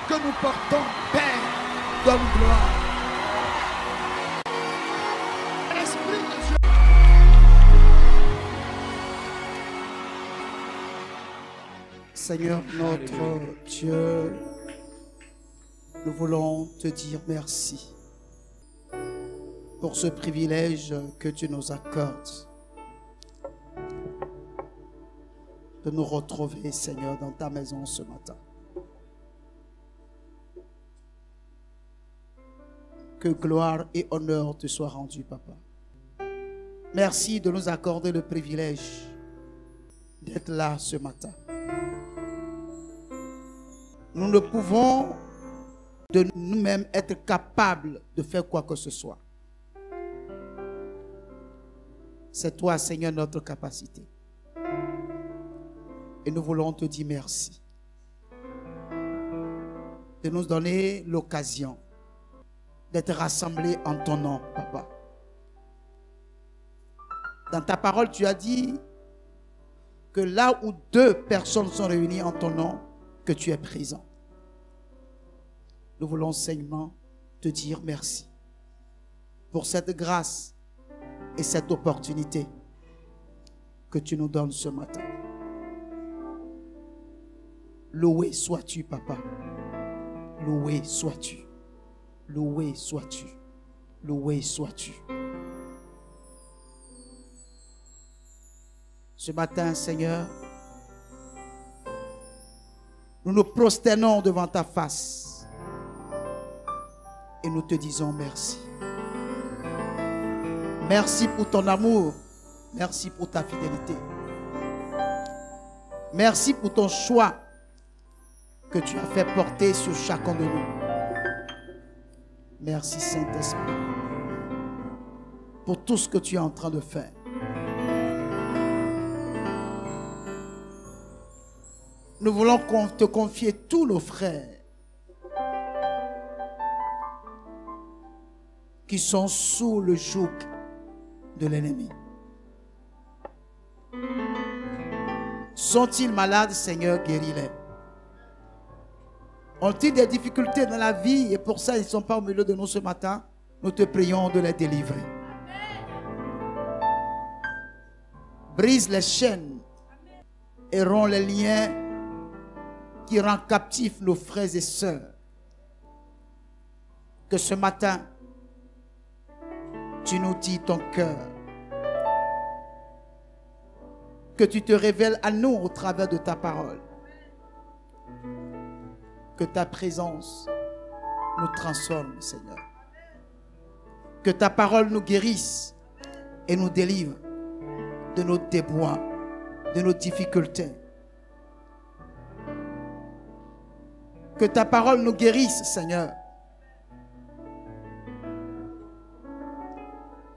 que nous portons, Père, donne gloire. Esprit de Dieu. Seigneur notre Dieu, nous voulons te dire merci pour ce privilège que tu nous accordes de nous retrouver, Seigneur, dans ta maison ce matin. Que gloire et honneur te soient rendus, Papa. Merci de nous accorder le privilège d'être là ce matin. Nous ne pouvons de nous-mêmes être capables de faire quoi que ce soit. C'est toi, Seigneur, notre capacité. Et nous voulons te dire merci de nous donner l'occasion d'être rassemblés en ton nom, Papa. Dans ta parole, tu as dit que là où 2 personnes sont réunies en ton nom, que tu es présent. Nous voulons seulement te dire merci pour cette grâce et cette opportunité que tu nous donnes ce matin. Loué sois-tu, Papa. Loué sois-tu. Loué sois-tu. Loué sois-tu. Ce matin, Seigneur, nous nous prosternons devant ta face et nous te disons merci. Merci pour ton amour. Merci pour ta fidélité. Merci pour ton choix que tu as fait porter sur chacun de nous. Merci, Saint-Esprit, pour tout ce que tu es en train de faire. Nous voulons te confier tous nos frères qui sont sous le joug de l'ennemi. Sont-ils malades, Seigneur, guéris-les. Ont-ils des difficultés dans la vie et pour ça ils ne sont pas au milieu de nous ce matin? Nous te prions de les délivrer. Brise les chaînes et romps les liens qui rendent captifs nos frères et sœurs. Que ce matin, tu nous dis ton cœur. Que tu te révèles à nous au travers de ta parole. Que ta présence nous transforme, Seigneur. Que ta parole nous guérisse et nous délivre de nos déboires, de nos difficultés. Que ta parole nous guérisse, Seigneur.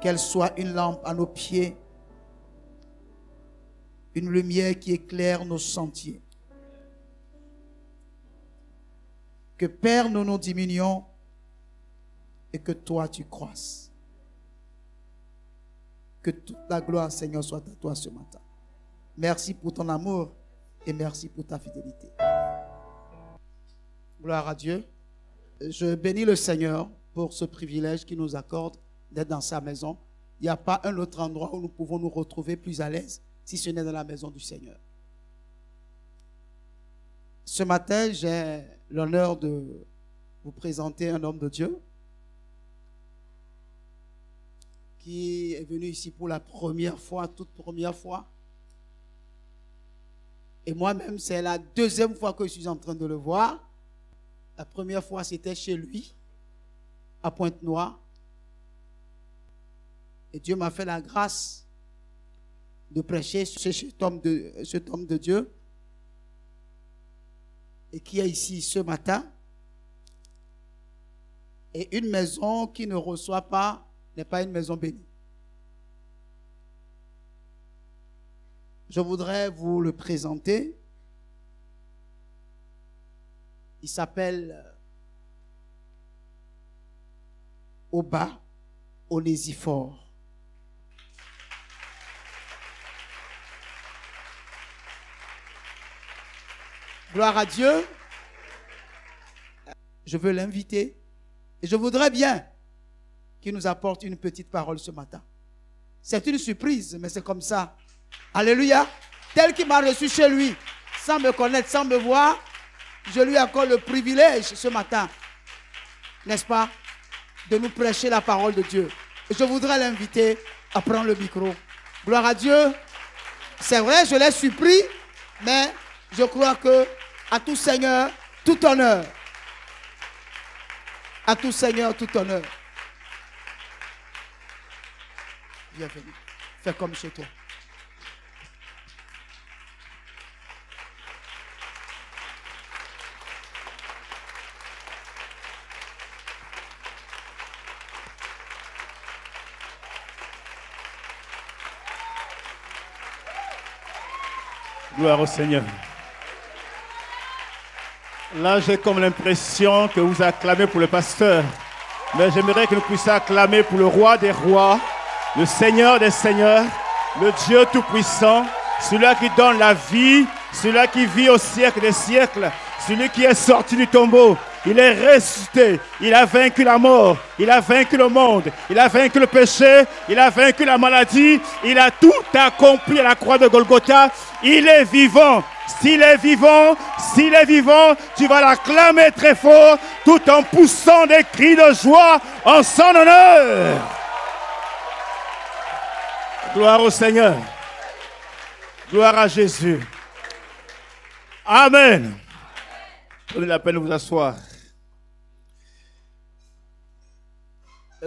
Qu'elle soit une lampe à nos pieds, une lumière qui éclaire nos sentiers. Que Père, nous nous diminuons et que toi tu croisses. Que toute la gloire, Seigneur, soit à toi ce matin. Merci pour ton amour et merci pour ta fidélité. Gloire à Dieu. Je bénis le Seigneur pour ce privilège qu'il nous accorde d'être dans sa maison. Il n'y a pas un autre endroit où nous pouvons nous retrouver plus à l'aise si ce n'est dans la maison du Seigneur. Ce matin, j'ai l'honneur de vous présenter un homme de Dieu qui est venu ici pour la première fois, toute première fois. Et moi-même, c'est la deuxième fois que je suis en train de le voir. La première fois, c'était chez lui, à Pointe-Noire. Et Dieu m'a fait la grâce de prêcher chez cet homme de Dieu et qui est ici ce matin. Et une maison qui ne reçoit pas n'est pas une maison bénie. Je voudrais vous le présenter. Il s'appelle Oba Onésiphore. Gloire à Dieu. je veux l'inviter et je voudrais bien qu'il nous apporte une petite parole ce matin. C'est une surprise, mais c'est comme ça. Alléluia. Tel qu'il m'a reçu chez lui, sans me connaître, sans me voir, je lui accorde le privilège ce matin, n'est-ce pas, de nous prêcher la parole de Dieu. Et je voudrais l'inviter à prendre le micro. Gloire à Dieu. C'est vrai, je l'ai surpris, mais je crois que à tout Seigneur, tout honneur. À tout Seigneur, tout honneur. Bienvenue. Fais comme chez toi. Gloire au Seigneur. Là, j'ai comme l'impression que vous acclamez pour le pasteur. Mais j'aimerais que nous puissions acclamer pour le roi des rois, le Seigneur des seigneurs, le Dieu tout-puissant, celui qui donne la vie, celui qui vit au siècle des siècles, celui qui est sorti du tombeau. Il est ressuscité, il a vaincu la mort, il a vaincu le monde, il a vaincu le péché, il a vaincu la maladie, il a tout accompli à la croix de Golgotha. Il est vivant. S'il est vivant, tu vas l'acclamer très fort tout en poussant des cris de joie en son honneur. Gloire au Seigneur. Gloire à Jésus. Amen. Prenez la peine de vous asseoir.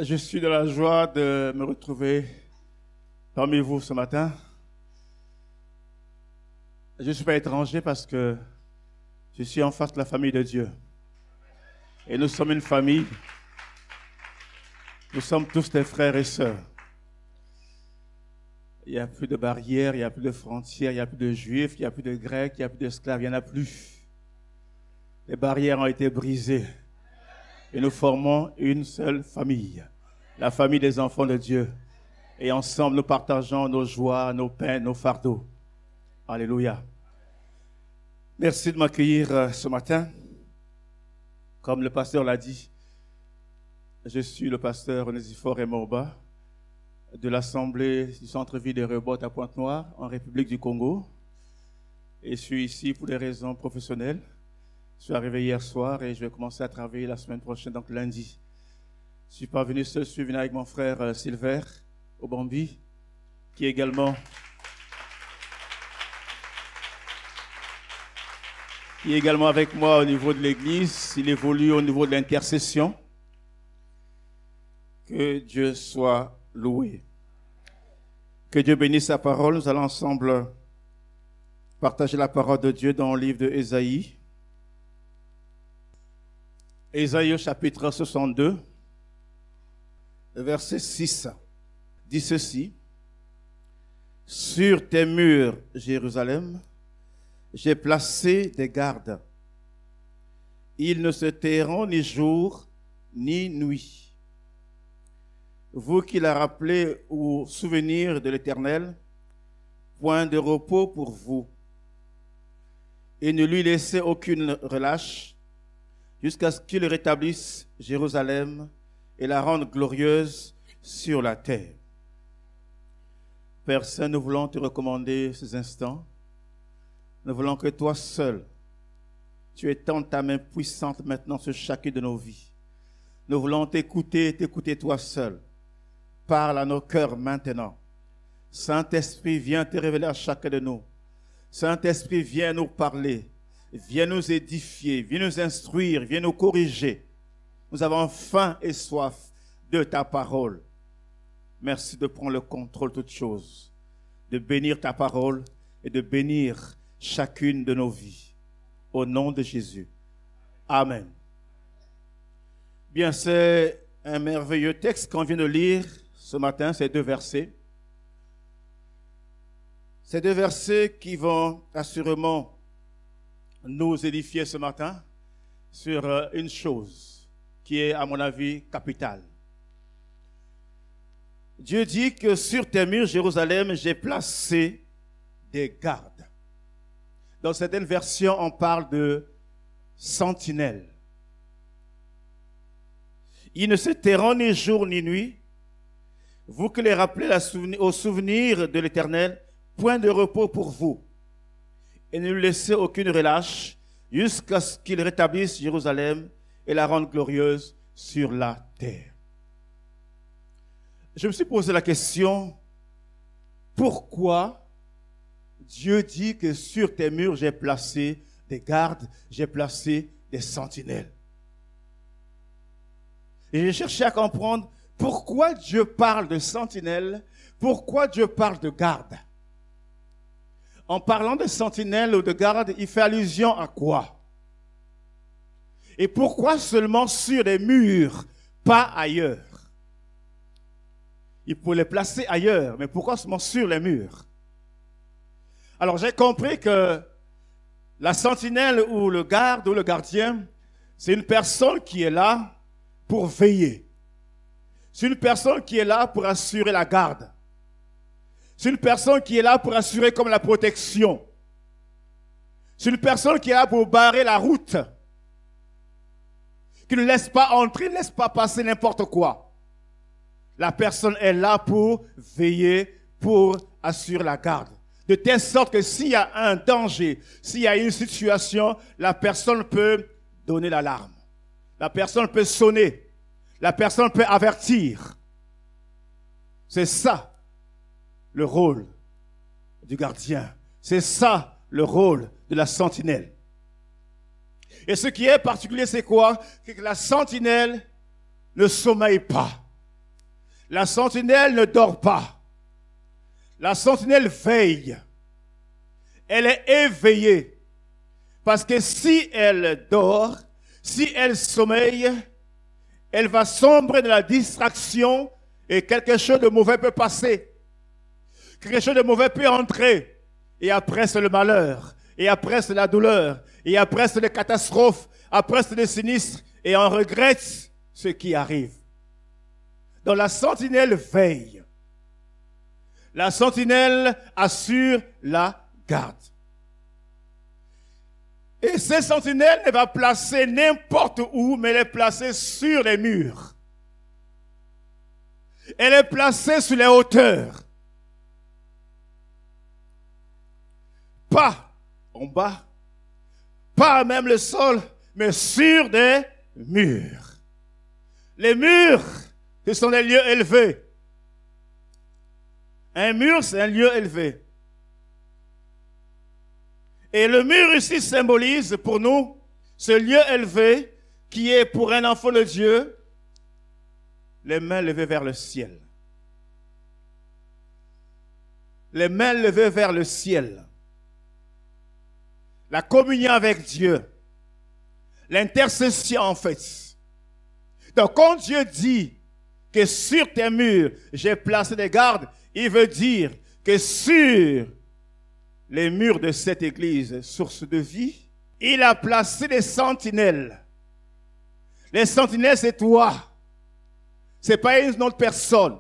Je suis dans la joie de me retrouver parmi vous ce matin. Je ne suis pas étranger parce que je suis en face de la famille de Dieu. Et nous sommes une famille. Nous sommes tous des frères et sœurs. Il n'y a plus de barrières, il n'y a plus de frontières, il n'y a plus de juifs, il n'y a plus de grecs, il n'y a plus d'esclaves, il n'y en a plus. Les barrières ont été brisées. Et nous formons une seule famille, la famille des enfants de Dieu. Et ensemble, nous partageons nos joies, nos peines, nos fardeaux. Alléluia. Merci de m'accueillir ce matin. Comme le pasteur l'a dit, je suis le pasteur Onésiphore Emorba de l'Assemblée du centre-ville de Rehoboth à Pointe-Noire, en République du Congo. Et je suis ici pour des raisons professionnelles. Je suis arrivé hier soir et je vais commencer à travailler la semaine prochaine, donc lundi. Je ne suis pas venu seul, je suis venu avec mon frère Silver Obambi, qui est également avec moi au niveau de l'église. Il évolue au niveau de l'intercession. Que Dieu soit loué. Que Dieu bénisse sa parole. Nous allons ensemble partager la parole de Dieu dans le livre de Ésaïe. Ésaïe chapitre 62, verset 6, dit ceci. Sur tes murs, Jérusalem, j'ai placé des gardes. Ils ne se tairont ni jour ni nuit. Vous qui la rappelez au souvenir de l'Éternel, point de repos pour vous. Et ne lui laissez aucune relâche, jusqu'à ce qu'il rétablisse Jérusalem et la rende glorieuse sur la terre. Père Saint, nous voulons te recommander ces instants. Nous voulons que toi seul, tu étendes ta main puissante maintenant sur chacune de nos vies. Nous voulons t'écouter toi seul. Parle à nos cœurs maintenant. Saint-Esprit, viens te révéler à chacun de nous. Saint-Esprit, viens nous parler. Viens nous édifier, viens nous instruire, viens nous corriger. Nous avons faim et soif de ta parole. Merci de prendre le contrôle de toutes choses, de bénir ta parole et de bénir chacune de nos vies. Au nom de Jésus. Amen. Bien, c'est un merveilleux texte qu'on vient de lire ce matin, ces deux versets. Ces deux versets qui vont assurément nous édifier ce matin sur une chose qui est, à mon avis, capitale. Dieu dit que sur tes murs, Jérusalem, j'ai placé des gardes. Dans certaines versions, on parle de sentinelles. Ils ne se tairont ni jour ni nuit. Vous qui les rappelez au souvenir de l'Éternel, point de repos pour vous. Et ne lui laissez aucune relâche jusqu'à ce qu'il rétablisse Jérusalem et la rende glorieuse sur la terre. Je me suis posé la question, pourquoi Dieu dit que sur tes murs j'ai placé des gardes, j'ai placé des sentinelles? Et j'ai cherché à comprendre pourquoi Dieu parle de sentinelles, pourquoi Dieu parle de garde. En parlant de sentinelles ou de garde, il fait allusion à quoi? Et pourquoi seulement sur les murs, pas ailleurs? Il faut les placer ailleurs, mais pourquoi seulement sur les murs? Alors j'ai compris que la sentinelle ou le garde ou le gardien, c'est une personne qui est là pour veiller. C'est une personne qui est là pour assurer la garde. C'est une personne qui est là pour assurer comme la protection. C'est une personne qui est là pour barrer la route. Qui ne laisse pas entrer, ne laisse pas passer n'importe quoi. La personne est là pour veiller, pour assurer la garde. De telle sorte que s'il y a un danger, s'il y a une situation, la personne peut donner l'alarme. La personne peut sonner. La personne peut avertir. C'est ça le rôle du gardien. C'est ça le rôle de la sentinelle. Et ce qui est particulier, c'est quoi? C'est que la sentinelle ne sommeille pas. La sentinelle ne dort pas. La sentinelle veille. Elle est éveillée. Parce que si elle dort, si elle sommeille, elle va sombrer dans la distraction et quelque chose de mauvais peut passer. Quelque chose de mauvais peut entrer. Et après, c'est le malheur. Et après, c'est la douleur. Et après, c'est les catastrophes. Après, c'est les sinistres. Et on regrette ce qui arrive. Donc, la sentinelle veille. La sentinelle assure la garde. Et ces sentinelles ne va placer n'importe où, mais elle est placée sur les murs. Elle est placée sur les hauteurs. Pas en bas, pas même le sol, mais sur des murs. Les murs, ce sont des lieux élevés. Un mur, c'est un lieu élevé. Et le mur ici symbolise pour nous ce lieu élevé qui est pour un enfant de Dieu, les mains levées vers le ciel. Les mains levées vers le ciel. La communion avec Dieu. L'intercession en fait. Donc quand Dieu dit que sur tes murs, j'ai placé des gardes, il veut dire que sur les murs de cette église, source de vie, il a placé des sentinelles. Les sentinelles, c'est toi. C'est pas une autre personne.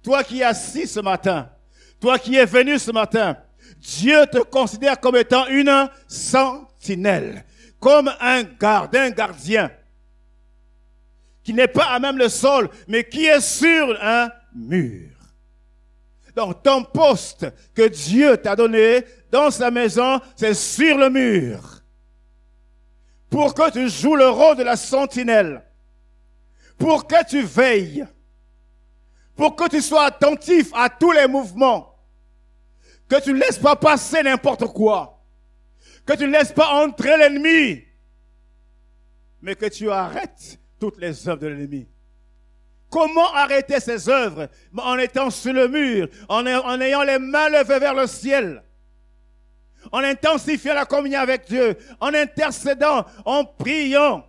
Toi qui es assis ce matin, toi qui es venu ce matin, Dieu te considère comme étant une sentinelle, comme un garde, un gardien, qui n'est pas à même le sol, mais qui est sur un mur. Donc, ton poste que Dieu t'a donné dans sa maison, c'est sur le mur. Pour que tu joues le rôle de la sentinelle. Pour que tu veilles. Pour que tu sois attentif à tous les mouvements. Que tu ne laisses pas passer n'importe quoi. Que tu ne laisses pas entrer l'ennemi. Mais que tu arrêtes toutes les œuvres de l'ennemi. Comment arrêter ces œuvres? En étant sur le mur, en ayant les mains levées vers le ciel, en intensifiant la communion avec Dieu, en intercédant, en priant.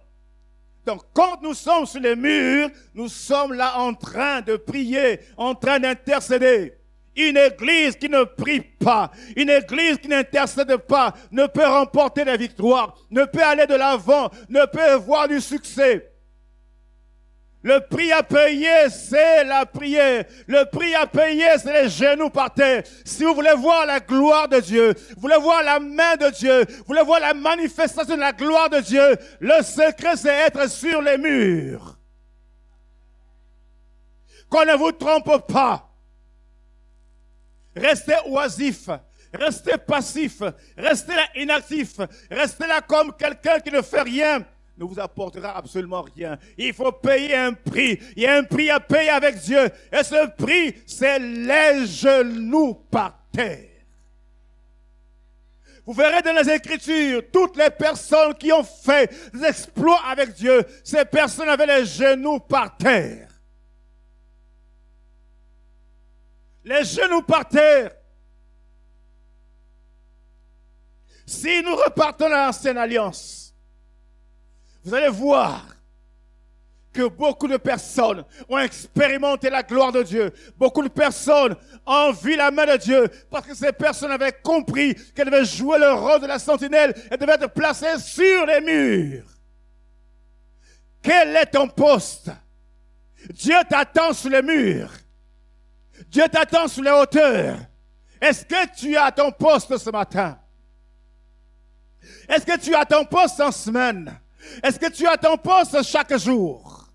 Donc, quand nous sommes sur les murs, nous sommes là en train de prier, en train d'intercéder. Une église qui ne prie pas, une église qui n'intercède pas, ne peut remporter la victoire, ne peut aller de l'avant, ne peut voir du succès. Le prix à payer, c'est la prière. Le prix à payer, c'est les genoux par terre. Si vous voulez voir la gloire de Dieu, vous voulez voir la main de Dieu, vous voulez voir la manifestation de la gloire de Dieu, le secret, c'est être sur les murs. qu'on ne vous trompe pas. Restez oisif, restez passif, restez là inactif, restez là comme quelqu'un qui ne fait rien, ne vous apportera absolument rien. Il faut payer un prix. Il y a un prix à payer avec Dieu. Et ce prix, c'est les genoux par terre. Vous verrez dans les Écritures, toutes les personnes qui ont fait des exploits avec Dieu, ces personnes avaient les genoux par terre. Les genoux par terre. Si nous repartons à l'ancienne alliance, vous allez voir que beaucoup de personnes ont expérimenté la gloire de Dieu. Beaucoup de personnes ont vu la main de Dieu parce que ces personnes avaient compris qu'elles devaient jouer le rôle de la sentinelle et devaient être placées sur les murs. Quel est ton poste? Dieu t'attend sur les murs. Dieu t'attend sur les hauteurs. Est-ce que tu as ton poste ce matin? Est-ce que tu as ton poste en semaine? Est-ce que tu as ton poste chaque jour?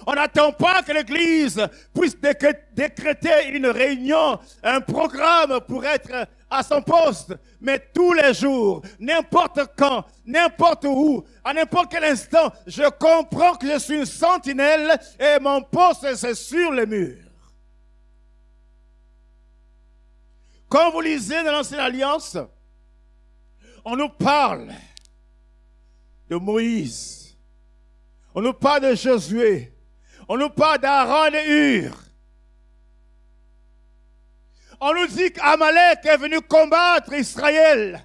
On n'attend pas que l'Église puisse décréter une réunion, un programme pour être à son poste. Mais tous les jours, n'importe quand, n'importe où, à n'importe quel instant, je comprends que je suis une sentinelle et mon poste, c'est sur les murs. Quand vous lisez dans l'Ancienne Alliance, on nous parle de Moïse, on nous parle de Josué, on nous parle d'Aaron et Hur. On nous dit qu'Amalek est venu combattre Israël.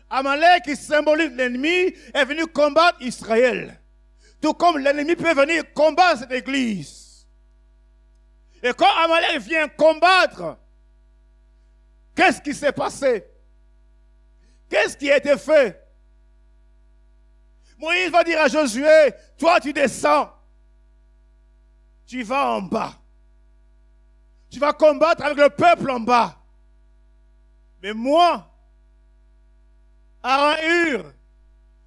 Amalek, qui symbolise l'ennemi, est venu combattre Israël. Tout comme l'ennemi peut venir combattre cette église. Et quand Amalek vient combattre, qu'est-ce qui s'est passé? Qu'est-ce qui a été fait? Moïse va dire à Josué, toi tu descends, tu vas en bas. Tu vas combattre avec le peuple en bas. Mais moi, Aaron et Hur,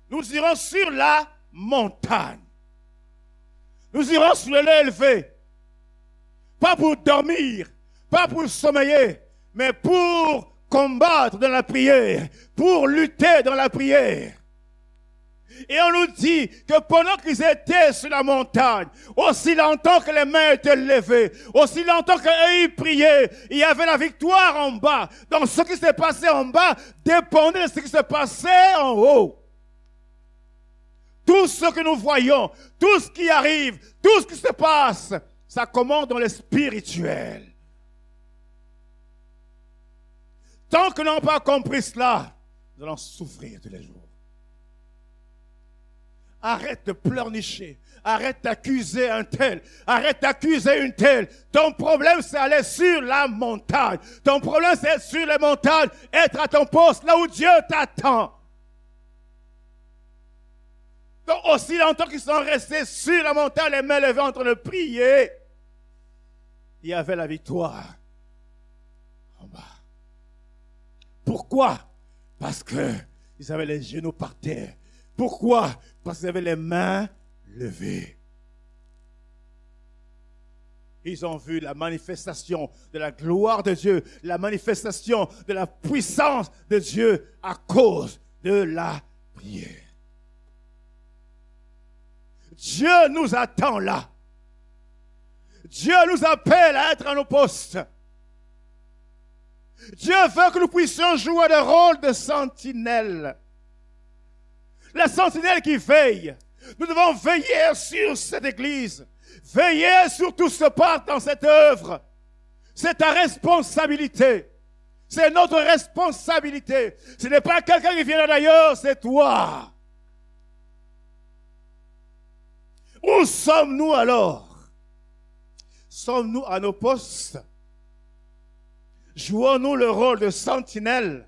nous irons sur la montagne. Nous irons sur le lieu élevé. Pas pour dormir, pas pour sommeiller, mais pour combattre dans la prière, pour lutter dans la prière. Et on nous dit que pendant qu'ils étaient sur la montagne, aussi longtemps que les mains étaient levées, aussi longtemps qu'eux priaient, il y avait la victoire en bas. Donc ce qui s'est passé en bas dépendait de ce qui s'est passé en haut. Tout ce que nous voyons, tout ce qui arrive, tout ce qui se passe, ça commence dans le spirituel. Tant que nous n'avons pas compris cela, nous allons souffrir tous les jours. Arrête de pleurnicher. Arrête d'accuser un tel. Arrête d'accuser une telle. Ton problème, c'est aller sur la montagne. Ton problème, c'est être sur les montagnes, être à ton poste, là où Dieu t'attend. Donc, aussi longtemps qu'ils sont restés sur la montagne, les mains levées en train de prier, il y avait la victoire en bas. Pourquoi? Parce qu'ils avaient les genoux par terre. Pourquoi? Parce qu'ils avaient les mains levées. Ils ont vu la manifestation de la gloire de Dieu, la manifestation de la puissance de Dieu à cause de la prière. Dieu nous attend là. Dieu nous appelle à être à nos postes. Dieu veut que nous puissions jouer le rôle de sentinelle. La sentinelle qui veille. Nous devons veiller sur cette église. Veiller sur tout ce qui se passe dans cette œuvre. C'est ta responsabilité. C'est notre responsabilité. Ce n'est pas quelqu'un qui vient d'ailleurs, c'est toi. Où sommes-nous alors? Sommes-nous à nos postes? Jouons-nous le rôle de sentinelle?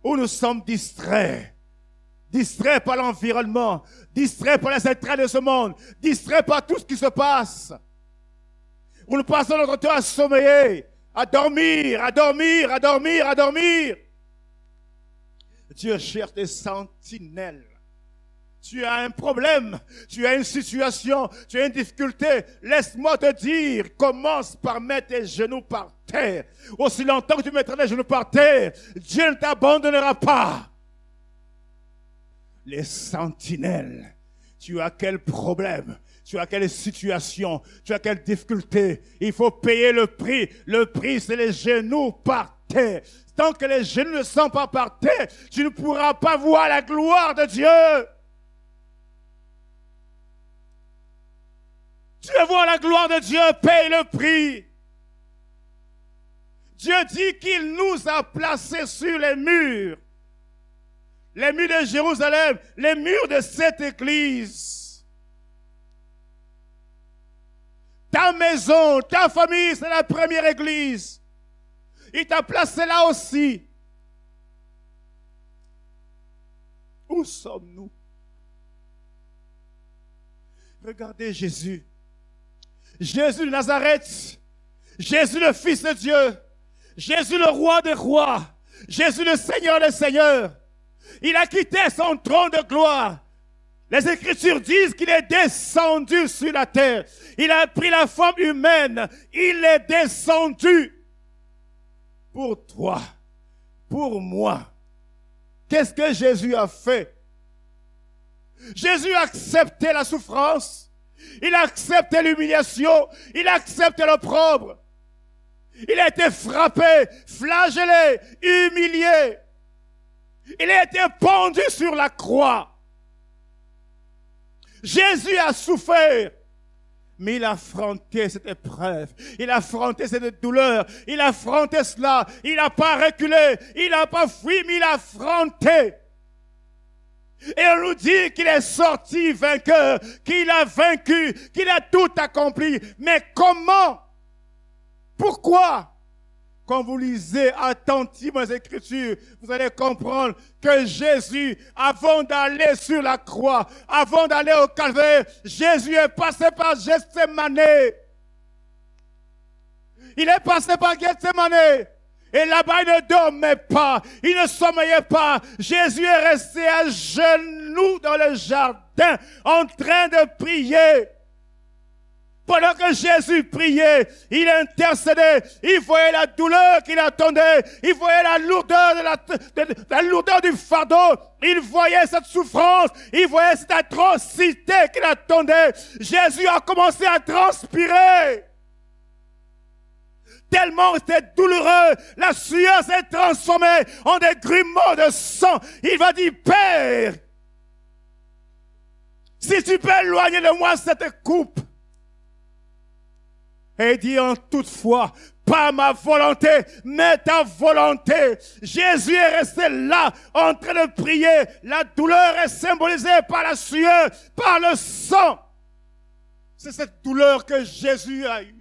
Ou nous sommes distraits? Distraits par l'environnement, distraits par les attraits de ce monde, distraits par tout ce qui se passe. Où nous passons notre temps à sommeiller, à dormir, à dormir, à dormir, à dormir. Dieu cherche des sentinelles. tu as un problème, tu as une situation, tu as une difficulté, laisse-moi te dire, commence par mettre tes genoux par terre. Aussi longtemps que tu mettras les genoux par terre, Dieu ne t'abandonnera pas. Les sentinelles, tu as quel problème? Tu as quelle situation? Tu as quelle difficulté? Il faut payer le prix. Le prix, c'est les genoux par terre. Tant que les genoux ne sont pas par terre, tu ne pourras pas voir la gloire de Dieu. Tu veux voir la gloire de Dieu, paye le prix. Dieu dit qu'il nous a placés sur les murs de Jérusalem, les murs de cette église. Ta maison, ta famille, c'est la première église. Il t'a placé là aussi. Où sommes-nous? Regardez Jésus. Jésus de Nazareth. Jésus le Fils de Dieu. Jésus le Roi des rois. Jésus le Seigneur des seigneurs. Il a quitté son trône de gloire. Les Écritures disent qu'il est descendu sur la terre. Il a pris la forme humaine. Il est descendu pour toi, pour moi. Qu'est-ce que Jésus a fait? Jésus a accepté la souffrance. Il a accepté l'humiliation. Il a accepté l'opprobre. Il a été frappé, flagellé, humilié. Il a été pendu sur la croix. Jésus a souffert, mais il a affronté cette épreuve, il a affronté cette douleur, il a affronté cela, il n'a pas reculé, il n'a pas fui, mais il a affronté. Et on nous dit qu'il est sorti vainqueur, qu'il a vaincu, qu'il a tout accompli. Mais comment? Pourquoi? Quand vous lisez attentivement les Écritures, vous allez comprendre que Jésus, avant d'aller sur la croix, avant d'aller au calvaire, Jésus est passé par Gethsémane. Il est passé par Gethsémane. Et là-bas, il ne dormait pas, il ne sommeillait pas. Jésus est resté à genoux dans le jardin, en train de prier. Pendant que Jésus priait, il intercédait, il voyait la douleur qu'il attendait, il voyait la lourdeur, la lourdeur du fardeau, il voyait cette souffrance, il voyait cette atrocité qu'il attendait. Jésus a commencé à transpirer. Tellement c'était douloureux, la sueur s'est transformée en des grumeaux de sang. Il va dire, Père, si tu peux éloigner de moi cette coupe. Et il dit en toutefois, pas ma volonté, mais ta volonté. Jésus est resté là, en train de prier. La douleur est symbolisée par la sueur, par le sang. C'est cette douleur que Jésus a eue.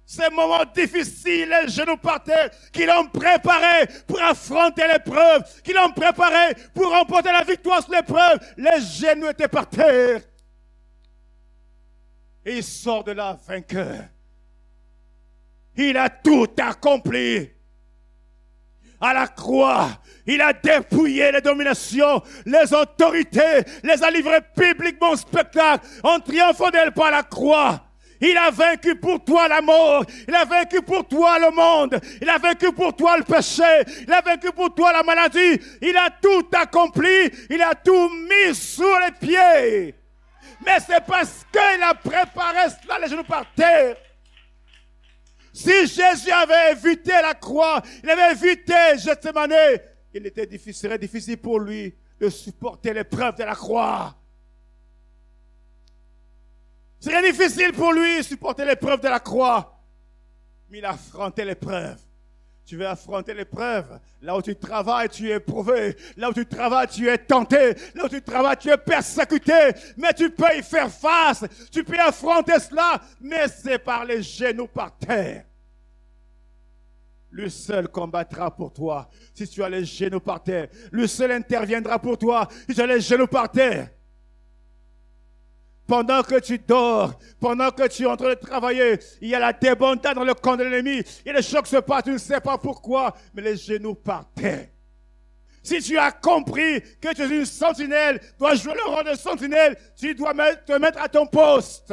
Ces moments difficiles, les genoux par terre, qui l'ont préparé pour affronter l'épreuve, qui l'ont préparé pour remporter la victoire sur l'épreuve. Les genoux étaient par terre. Et il sort de là vainqueur. Il a tout accompli. À la croix, il a dépouillé les dominations, les autorités, les a livrés publiquement au spectacle, en triomphant d'elle par la croix. Il a vaincu pour toi la mort, il a vaincu pour toi le monde, il a vaincu pour toi le péché, il a vaincu pour toi la maladie. Il a tout accompli, il a tout mis sous les pieds. Mais c'est parce qu'il a préparé cela, les genoux par terre. Si Jésus avait évité la croix, il avait évité Gethsémane, serait difficile pour lui de supporter l'épreuve de la croix. Serait difficile pour lui de supporter l'épreuve de la croix. Mais il a affronté l'épreuve. Tu veux affronter l'épreuve. Là où tu travailles, tu es éprouvé. Là où tu travailles, tu es tenté. Là où tu travailles, tu es persécuté. Mais tu peux y faire face. Tu peux affronter cela. Mais c'est par les genoux par terre. Lui seul combattra pour toi. Si tu as les genoux par terre. Lui seul interviendra pour toi. Si tu as les genoux par terre. Pendant que tu dors, pendant que tu es en train de travailler, il y a la débandade dans le camp de l'ennemi. Il y a des choses qui se passent, tu ne sais pas pourquoi, mais les genoux par terre. Si tu as compris que tu es une sentinelle, dois jouer le rôle de sentinelle, tu dois te mettre à ton poste.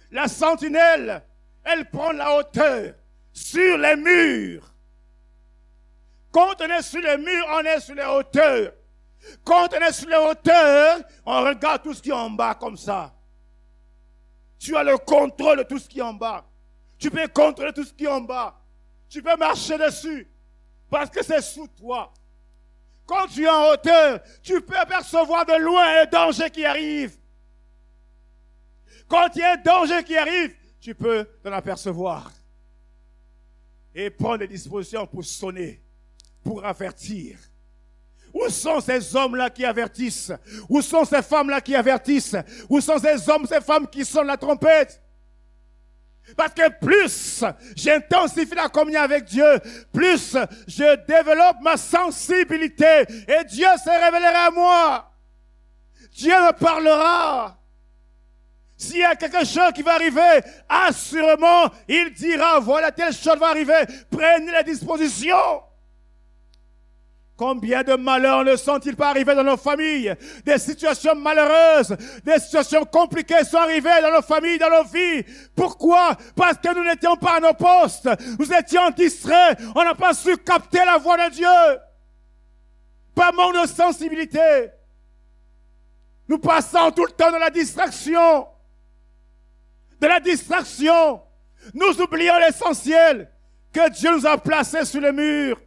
La sentinelle, elle prend la hauteur sur les murs. Quand on est sur les murs, on est sur les hauteurs. Quand on est sur les hauteurs, on regarde tout ce qui est en bas comme ça. Tu as le contrôle de tout ce qui est en bas. Tu peux contrôler tout ce qui est en bas. Tu peux marcher dessus parce que c'est sous toi. Quand tu es en hauteur, tu peux apercevoir de loin un danger qui arrive. Quand il y a un danger qui arrive, tu peux t'en apercevoir et prendre des dispositions pour sonner, pour avertir. Où sont ces hommes-là qui avertissent? Où sont ces femmes-là qui avertissent? Où sont ces hommes, ces femmes qui sonnent la trompette? Parce que plus j'intensifie la communion avec Dieu, plus je développe ma sensibilité et Dieu se révélera à moi. Dieu me parlera. S'il y a quelque chose qui va arriver, assurément, il dira, voilà, telle chose va arriver, prenez les dispositions. Combien de malheurs ne sont-ils pas arrivés dans nos familles? Des situations malheureuses, des situations compliquées sont arrivées dans nos familles, dans nos vies. Pourquoi? Parce que nous n'étions pas à nos postes. Nous étions distraits. On n'a pas su capter la voix de Dieu. Pas manque de sensibilité. Nous passons tout le temps dans la distraction. De la distraction. Nous oublions l'essentiel que Dieu nous a placé sur le mur.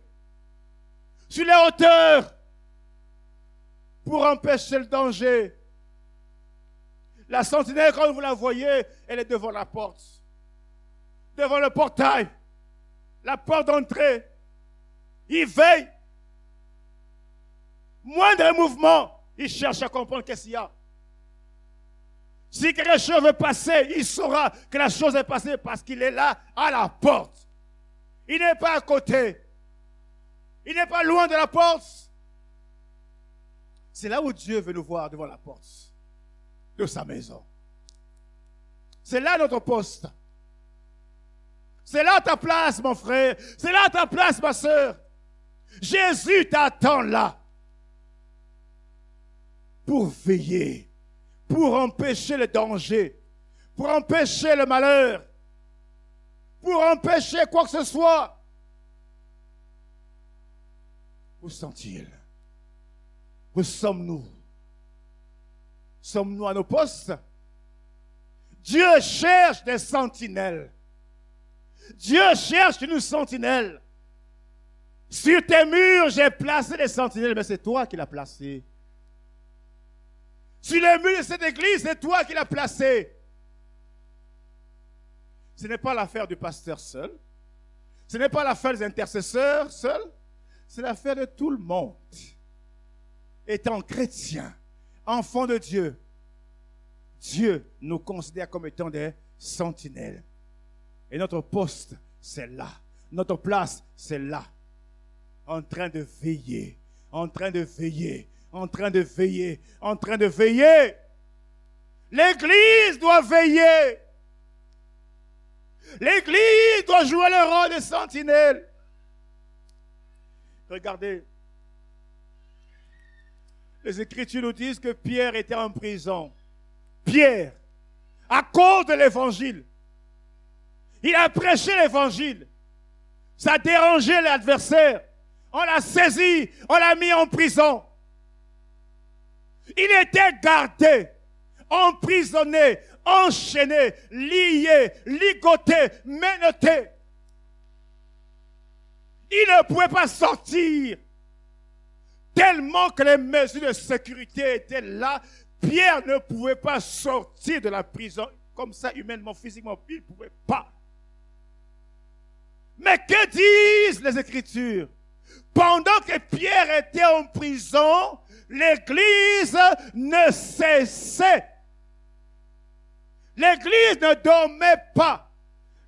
Sur les hauteurs, pour empêcher le danger. La sentinelle, quand vous la voyez, elle est devant la porte, devant le portail, la porte d'entrée. Il veille. Moindre mouvement, il cherche à comprendre qu'est-ce qu'il y a. Si quelque chose veut passer, il saura que la chose est passée parce qu'il est là à la porte. Il n'est pas à côté. Il n'est pas loin de la porte. C'est là où Dieu veut nous voir devant la porte de sa maison. C'est là notre poste. C'est là ta place, mon frère. C'est là ta place, ma soeur. Jésus t'attend là pour veiller, pour empêcher le danger, pour empêcher le malheur, pour empêcher quoi que ce soit. Où sont-ils? Où sommes-nous? Sommes-nous à nos postes? Dieu cherche des sentinelles. Dieu cherche une sentinelle. Sur tes murs, j'ai placé des sentinelles, mais c'est toi qui l'as placé. Sur les murs de cette église, c'est toi qui l'as placé. Ce n'est pas l'affaire du pasteur seul. Ce n'est pas l'affaire des intercesseurs seuls. C'est l'affaire de tout le monde. Étant chrétien, enfant de Dieu, Dieu nous considère comme étant des sentinelles. Et notre poste, c'est là. Notre place, c'est là. En train de veiller, en train de veiller, en train de veiller, en train de veiller. L'Église doit veiller. L'Église doit jouer le rôle de sentinelle. Regardez, les Écritures nous disent que Pierre était en prison. Pierre, à cause de l'Évangile, il a prêché l'Évangile. Ça a dérangé l'adversaire. On l'a saisi, on l'a mis en prison. Il était gardé, emprisonné, enchaîné, lié, ligoté, menotté. Il ne pouvait pas sortir. Tellement que les mesures de sécurité étaient là, Pierre ne pouvait pas sortir de la prison comme ça, humainement, physiquement. Il ne pouvait pas. Mais que disent les Écritures? Pendant que Pierre était en prison, l'Église ne cessait. L'Église ne dormait pas.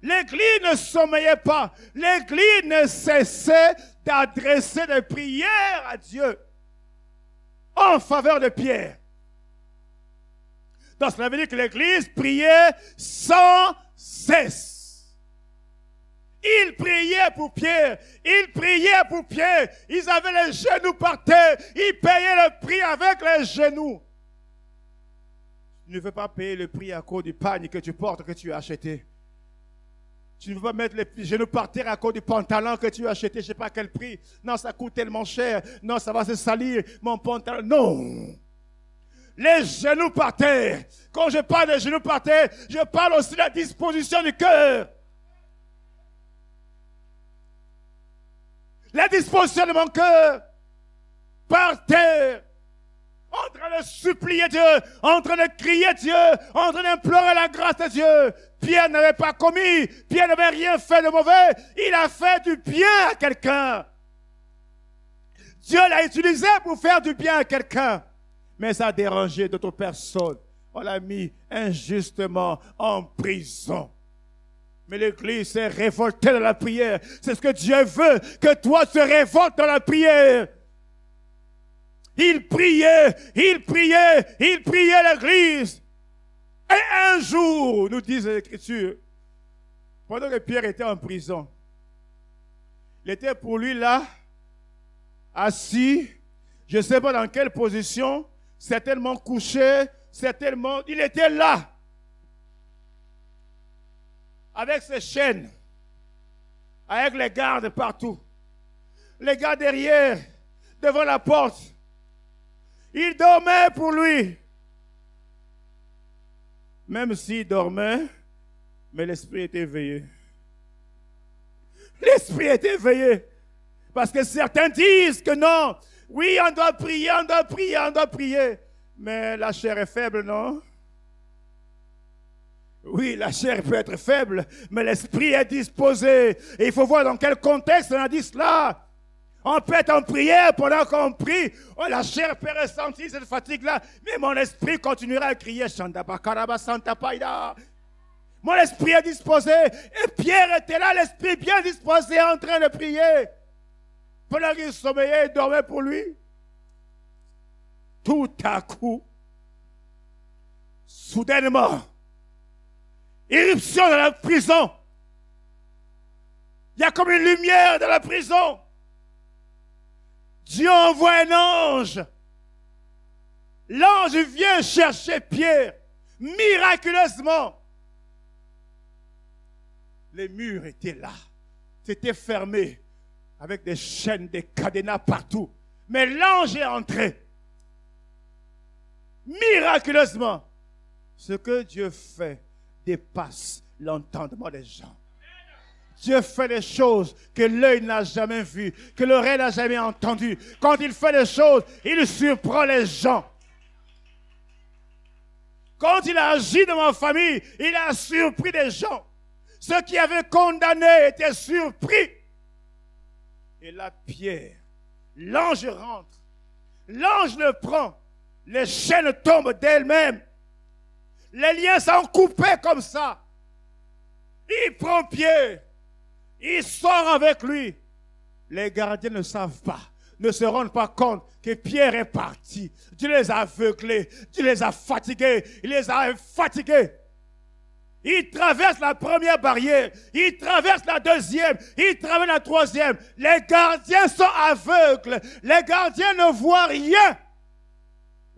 L'Église ne sommeillait pas. L'Église ne cessait d'adresser des prières à Dieu en faveur de Pierre. Donc cela veut dire que l'Église priait sans cesse. Ils priaient pour Pierre. Ils priaient pour Pierre. Ils avaient les genoux par terre. Ils payaient le prix avec les genoux. Tu ne veux pas payer le prix à cause du pagne que tu portes, que tu as acheté. Tu ne veux pas mettre les genoux par terre à cause du pantalon que tu as acheté, je ne sais pas quel prix. Non, ça coûte tellement cher. Non, ça va se salir, mon pantalon. Non. Les genoux par terre. Quand je parle de genoux par terre, je parle aussi de la disposition du cœur. La disposition de mon cœur par terre. En train de supplier Dieu, en train de crier Dieu, en train d'implorer la grâce de Dieu. Pierre n'avait pas commis, Pierre n'avait rien fait de mauvais, il a fait du bien à quelqu'un. Dieu l'a utilisé pour faire du bien à quelqu'un, mais ça a dérangé d'autres personnes. On l'a mis injustement en prison. Mais l'Église s'est révoltée dans la prière. C'est ce que Dieu veut, que toi te révoltes dans la prière. Il priait l'Église. Et un jour, nous disent les Écritures, pendant que Pierre était en prison, il était pour lui là, assis, je ne sais pas dans quelle position, certainement couché, certainement, il était là, avec ses chaînes, avec les gardes partout, les gardes derrière, devant la porte. Il dormait pour lui. Même s'il dormait, mais l'esprit était éveillé. L'esprit est éveillé. Parce que certains disent que non, oui, on doit prier, on doit prier, on doit prier. Mais la chair est faible, non? Oui, la chair peut être faible, mais l'esprit est disposé. Et il faut voir dans quel contexte on a dit cela. On peut être en prière pendant qu'on prie. Oh, la chair peut ressentir cette fatigue-là. Mais mon esprit continuera à crier. Mon esprit est disposé. Et Pierre était là, l'esprit bien disposé, en train de prier. Pendant qu'il sommeillait, il dormait pour lui. Tout à coup, soudainement, irruption dans la prison. Il y a comme une lumière dans la prison. Dieu envoie un ange. L'ange vient chercher Pierre, miraculeusement. Les murs étaient là, c'était fermé, avec des chaînes, des cadenas partout. Mais l'ange est entré. Miraculeusement. Ce que Dieu fait dépasse l'entendement des gens. Dieu fait des choses que l'œil n'a jamais vues, que l'oreille n'a jamais entendues. Quand il fait des choses, il surprend les gens. Quand il a agi dans ma famille, il a surpris des gens. Ceux qui avaient condamné étaient surpris. Et là, Pierre, l'ange rentre. L'ange le prend. Les chaînes tombent d'elles-mêmes. Les liens sont coupés comme ça. Il prend Pierre. Il sort avec lui. Les gardiens ne savent pas, ne se rendent pas compte que Pierre est parti. Dieu les a aveuglés, Dieu les a fatigués, il les a fatigués. Il traverse la première barrière, il traverse la deuxième, il traverse la troisième. Les gardiens sont aveugles, les gardiens ne voient rien.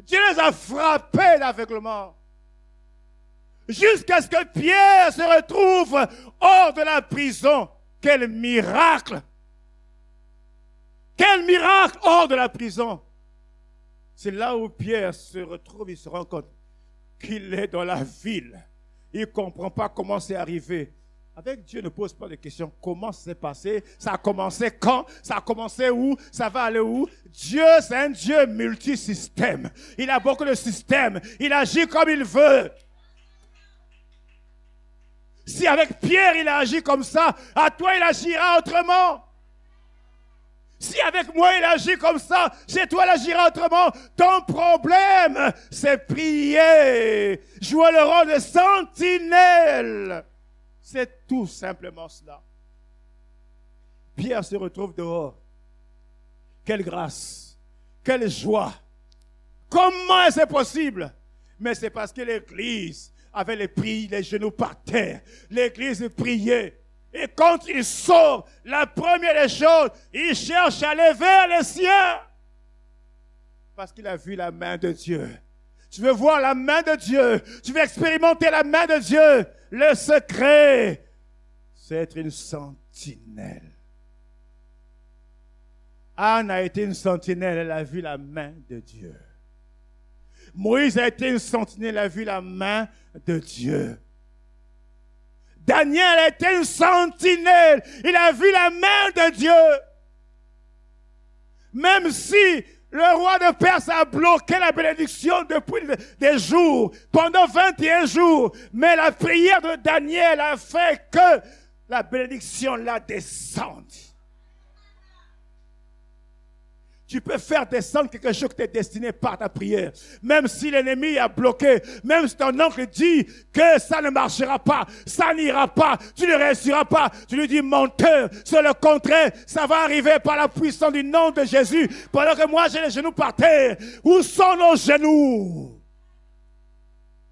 Dieu les a frappés d'aveuglement. Jusqu'à ce que Pierre se retrouve hors de la prison. Quel miracle! Quel miracle hors de la prison! C'est là où Pierre se retrouve, il se rend compte qu'il est dans la ville. Il ne comprend pas comment c'est arrivé. Avec Dieu, ne pose pas de questions. Comment c'est passé? Ça a commencé quand? Ça a commencé où? Ça va aller où? Dieu, c'est un Dieu multisystème. Il a beaucoup de systèmes. Il agit comme il veut. Si avec Pierre, il a agi comme ça, à toi, il agira autrement. Si avec moi, il agit comme ça, chez toi, il agira autrement. Ton problème, c'est prier. Jouer le rôle de sentinelle. C'est tout simplement cela. Pierre se retrouve dehors. Quelle grâce. Quelle joie. Comment est-ce possible? Mais c'est parce que l'Église avait les genoux par terre. L'Église priait. Et quand il sort, la première des choses, il cherche à aller vers les siens. Parce qu'il a vu la main de Dieu. Tu veux voir la main de Dieu. Tu veux expérimenter la main de Dieu. Le secret, c'est être une sentinelle. Anne a été une sentinelle, elle a vu la main de Dieu. Moïse a été une sentinelle, elle a vu la main de Dieu. Daniel a été une sentinelle, il a vu la main de Dieu. Même si le roi de Perse a bloqué la bénédiction depuis des jours, pendant 21 jours, mais la prière de Daniel a fait que la bénédiction la descende. Tu peux faire descendre quelque chose qui t'est destiné par ta prière. Même si l'ennemi a bloqué, même si ton oncle dit que ça ne marchera pas, ça n'ira pas, tu ne réussiras pas, tu lui dis menteur, c'est le contraire, ça va arriver par la puissance du nom de Jésus. Pendant que moi j'ai les genoux par terre, où sont nos genoux?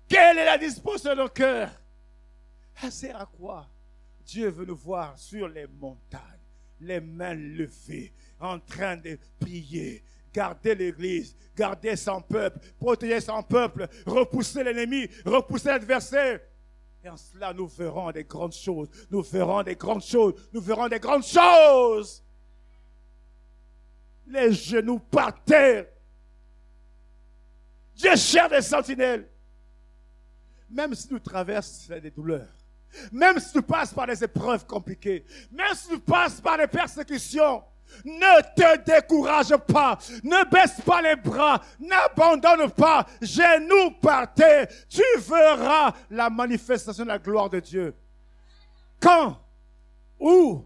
Quelle est la disposition de nos cœurs? Ça sert à quoi? Dieu veut nous voir sur les montagnes, les mains levées, en train de prier, garder l'église, garder son peuple, protéger son peuple, repousser l'ennemi, repousser l'adversaire. Et en cela, nous verrons des grandes choses, nous verrons des grandes choses, nous verrons des grandes choses. Les genoux par terre. Dieu cherche des sentinelles. Même si nous traversons des douleurs, même si tu passes par des épreuves compliquées, même si tu passes par des persécutions, ne te décourage pas, ne baisse pas les bras, n'abandonne pas, genoux par terre, tu verras la manifestation de la gloire de Dieu. Quand, où,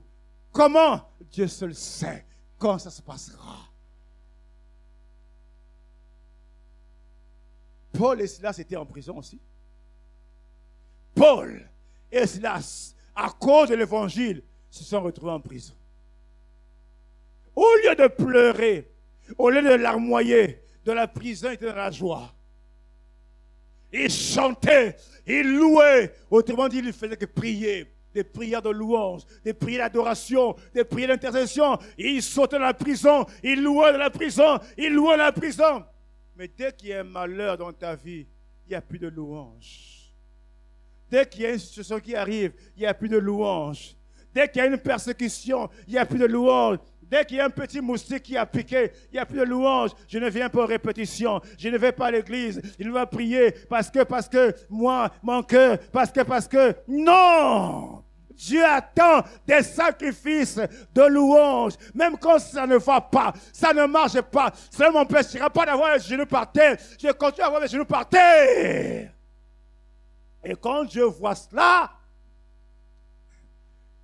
comment, Dieu seul sait quand ça se passera. Paul et Silas étaient en prison aussi. Paul et Silas, à cause de l'évangile, se sont retrouvés en prison. Au lieu de pleurer, au lieu de larmoyer, de la prison, ils étaient dans la joie. Ils chantaient, ils louaient. Autrement dit, ils ne faisaient que prier. Des prières de louange, des prières d'adoration, des prières d'intercession. Ils sautaient dans la prison, ils louaient dans la prison, ils louaient dans la prison. Mais dès qu'il y a un malheur dans ta vie, il n'y a plus de louange. Dès qu'il y a une situation qui arrive, il n'y a plus de louange. Dès qu'il y a une persécution, il n'y a plus de louange. Dès qu'il y a un petit moustique qui a piqué, il n'y a plus de louange. Je ne viens pas aux répétitions. Je ne vais pas à l'église. Je ne vais prier parce que, moi, mon cœur, parce que, non! Dieu attend des sacrifices de louange. Même quand ça ne va pas, ça ne marche pas, ça ne m'empêchera pas d'avoir les genoux par terre. Je continue à avoir les genoux par terre. Et quand Dieu voit cela,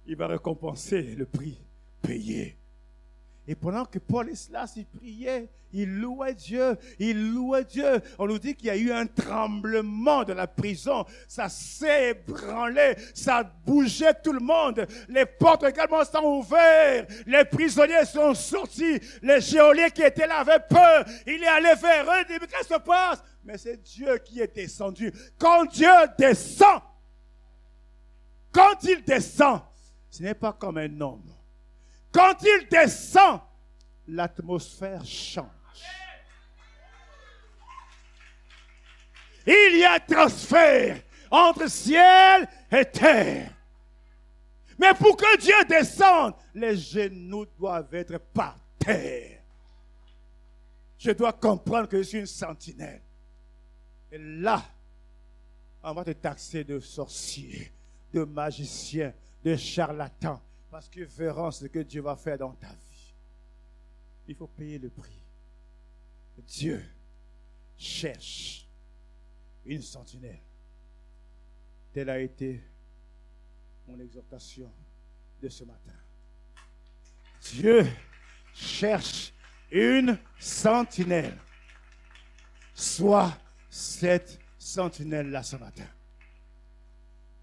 il va récompenser le prix payé. Et pendant que Paul et Silas, ils priaient, ils louaient Dieu, on nous dit qu'il y a eu un tremblement de la prison. Ça s'est ébranlé, ça bougeait tout le monde. Les portes également sont ouvertes, les prisonniers sont sortis, les geôliers qui étaient là avaient peur. Il est allé vers eux, il dit, mais qu'est-ce qui se passe? Mais c'est Dieu qui est descendu. Quand Dieu descend, quand il descend, ce n'est pas comme un homme. Quand il descend, l'atmosphère change. Il y a transfert entre ciel et terre. Mais pour que Dieu descende, les genoux doivent être par terre. Je dois comprendre que je suis une sentinelle. Et là, on va te taxer de sorcier, de magicien, de charlatan. Parce qu'ils verront ce que Dieu va faire dans ta vie. Il faut payer le prix. Dieu cherche une sentinelle. Telle a été mon exhortation de ce matin. Dieu cherche une sentinelle. Sois cette sentinelle-là ce matin.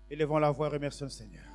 Élevons la voix, remercions le Seigneur.